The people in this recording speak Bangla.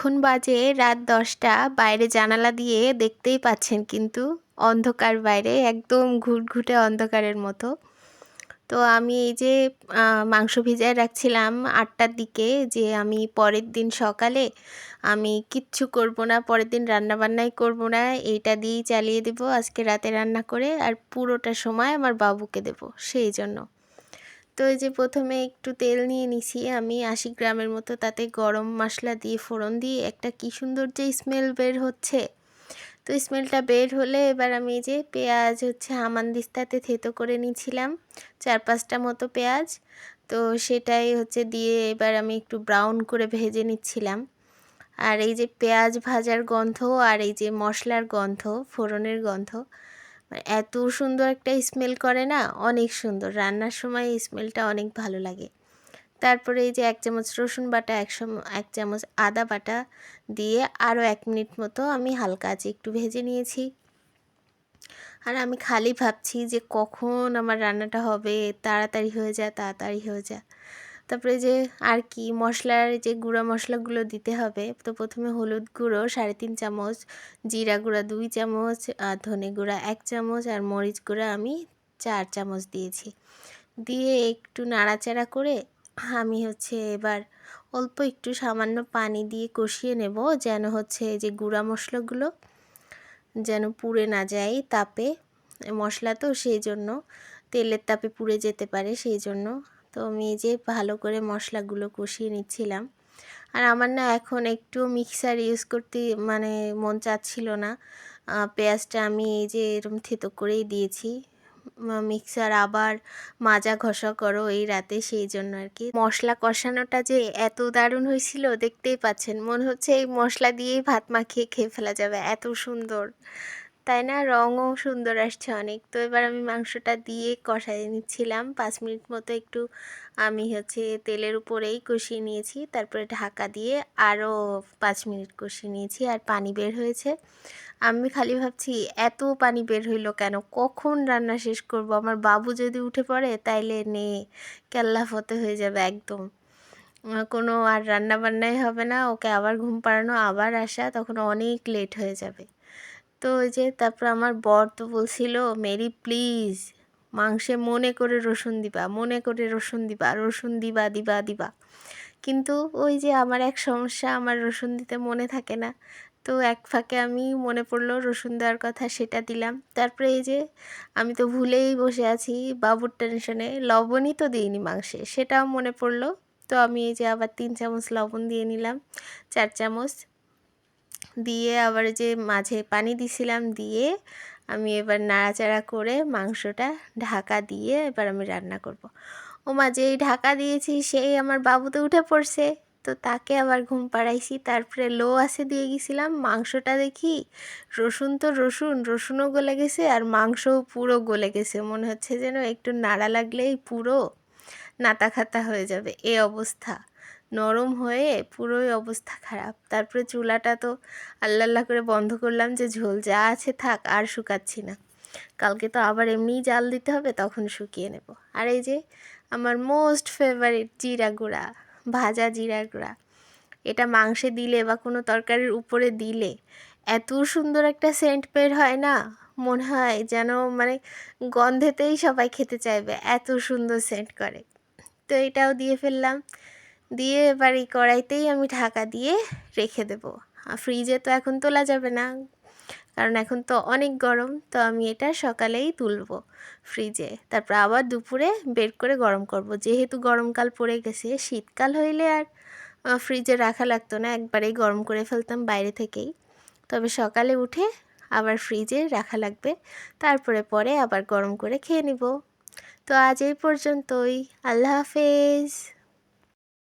এখন বাজে রাত ১০টা। বাইরে জানালা দিয়ে দেখতেই পাচ্ছেন কিন্তু অন্ধকার বাইরে একদম ঘুটঘুটে অন্ধকারের মতো। তো আমি এই যে মাংস ভিজায় রাখছিলাম ৮টার দিকে, যে আমি পরের দিন সকালে আমি কিচ্ছু করব না, পরের দিন রান্নাবান্নাই করব না, এইটা দিয়েই চালিয়ে দেব আজকে রাতে রান্না করে, আর পুরোটা সময় আমার বাবুকে দেব সেই জন্য। তো এই যে প্রথমে একটু তেল নিয়ে নিছি আমি ৮০ গ্রামের মতো, তাতে গরম মশলা দিয়ে ফোড়ন দিয়ে একটা কী সুন্দর যে স্মেল বের হচ্ছে। তো স্মেলটা বের হলে এবার আমি এই যে পেঁয়াজ হামানদিস্তাতে থেতো করে নিয়েছিলাম ৪-৫টা মতো পেঁয়াজ। তো সেটাই দিয়ে এবার আমি একটু ব্রাউন করে ভেজে নিচ্ছিলাম। আর এই যে পেঁয়াজ ভাজার গন্ধ আর এই যে মশলার গন্ধ, ফোড়নের গন্ধ, মানে এত সুন্দর একটা স্মেল করে না, অনেক সুন্দর। রান্নার সময় এই স্মেলটা অনেক ভালো লাগে। তারপরে এই যে ১ চামচ রসুন বাটা, ১ চামচ আদা বাটা দিয়ে আরও ১ মিনিট মতো আমি হালকা আঁচে একটু ভেজে নিয়েছি। আর আমি খালি ভাবছি যে কখন আমার রান্নাটা হবে, তাড়াতাড়ি হয়ে যায়, তাড়াতাড়ি হয়ে যায়। তারপরে যে আর কি মশলার যে গুঁড়া মশলাগুলো দিতে হবে। তো প্রথমে হলুদ গুঁড়ো ৩.৫ চামচ, জিরা গুঁড়া ২ চামচ, ধনে গুঁড়া ১ চামচ আর মরিচ গুঁড়া আমি ৪ চামচ দিয়েছি। দিয়ে একটু নাড়াচাড়া করে আমি এবার অল্প একটু সামান্য পানি দিয়ে কষিয়ে নেব, যেন যে গুঁড়া মশলাগুলো যেন পুড়ে না যায় তাপে। মশলা তো সেই জন্য তেলের তাপে পুড়ে যেতে পারে সেই জন্য। তো আমি এই যে ভালো করে মশলাগুলো কষিয়ে নিচ্ছিলাম। আর আমার না এখন একটু মিক্সার ইউজ করতে মানে মন চাচ্ছিল না। পেঁয়াজটা আমি এই যে এরকম থেতো করেই দিয়েছি। মিক্সার আবার মাজা ঘষা করো এই রাতে, সেই জন্য আর কি। মশলা কষানোটা যে এত দারুণ হয়েছিল দেখতেই পাচ্ছেন, মনে হচ্ছে এই মশলা দিয়েই ভাত মাখিয়ে খেয়ে ফেলা যাবে, এত সুন্দর, তাই না? রঙও সুন্দর আসছে অনেক। তো এবার আমি মাংসটা দিয়ে কষাই নিচ্ছিলাম ৫ মিনিট মতো। একটু আমি তেলের উপরেই কষিয়ে নিয়েছি, তারপরে ঢাকা দিয়ে আরও ৫ মিনিট কষিয়ে নিয়েছি। আর পানি বের হয়েছে। আমি খালি ভাবছি এত পানি বের হইলো কেন, কখন রান্না শেষ করব? আমার বাবু যদি উঠে পড়ে তাইলে কেল্লা ফতে হয়ে যাবে একদম। কোনো আর রান্না বান্নাই হবে না, ওকে আবার ঘুম পাড়ানো, আবার আসা, তখন অনেক লেট হয়ে যাবে। তো ওই যে তারপর আমার বর তো বলছিল, মেরি প্লিজ মাংসে মনে করে রসুন দিবা, মনে করে রসুন দিবা, রসুন দিবা দিবা দিবা। কিন্তু ওই যে আমার এক সমস্যা, আমার রসুন দিতে মনে থাকে না। তো এক ফাঁকে আমি মনে পড়লো রসুন দেওয়ার কথা, সেটা দিলাম। তারপরে এই যে আমি তো ভুলেই বসে আছি বাবুর টেনশনে, লবণই তো দিইনি মাংসে, সেটাও মনে পড়লো। তো আমি এই যে আবার ৩ চামচ লবণ দিয়ে নিলাম, ৪ চামচ দিয়ে আবার যে মাঝে পানি দিছিলাম, দিয়ে আমি এবার নাড়াচাড়া করে মাংসটা ঢাকা দিয়ে এবার আমি রান্না করব। ওমা, যেই ঢাকা দিয়েছি সেই আমার বাবু তো উঠে পড়ছে। তো তাকে আবার ঘুম পাড়াইছি, তারপরে লো আছে দিয়ে গেছিলাম। মাংসটা দেখি রসুন তো রসুনও গলে গেছে আর মাংসও পুরো গলে গেছে, মনে হচ্ছে যেন একটু নাড়া লাগলেই পুরো নাতা খাতা হয়ে যাবে, এ অবস্থা। নরম হয়ে পুরোই অবস্থা খারাপ। তারপরে চুলাটা তো আল্লাহ করে বন্ধ করলাম, যে ঝোল যা আছে থাক, আর শুকাচ্ছি না, কালকে তো আবার এমনিই জাল দিতে হবে, তখন শুকিয়ে নেব। আর এই যে আমার মোস্ট ফেভারিট জিরা গুঁড়া, ভাজা জিরা গুঁড়া, এটা মাংসে দিলে বা কোনো তরকারির উপরে দিলে এত সুন্দর একটা সেন্ট বের হয় না, মনে হয় যেন মানে গন্ধেতেই সবাই খেতে চাইবে, এত সুন্দর সেন্ট করে। তো এটাও দিয়ে ফেললাম, দিয়ে এবার এই কড়াইতেই আমি ঢাকা দিয়ে রেখে দেবো। ফ্রিজে তো এখন তোলা যাবে না, কারণ এখন তো অনেক গরম। তো আমি এটা সকালেই তুলবো ফ্রিজে, তারপর আবার দুপুরে বের করে গরম করব। যেহেতু গরমকাল পড়ে গেছে, শীতকাল হইলে আর ফ্রিজে রাখা লাগতো না, একবারেই গরম করে ফেলতাম বাইরে থেকেই। তবে সকালে উঠে আবার ফ্রিজে রাখা লাগবে, তারপরে পরে আবার গরম করে খেয়ে নিব। তো আজ এই পর্যন্তই, আল্লাহ হাফেজ।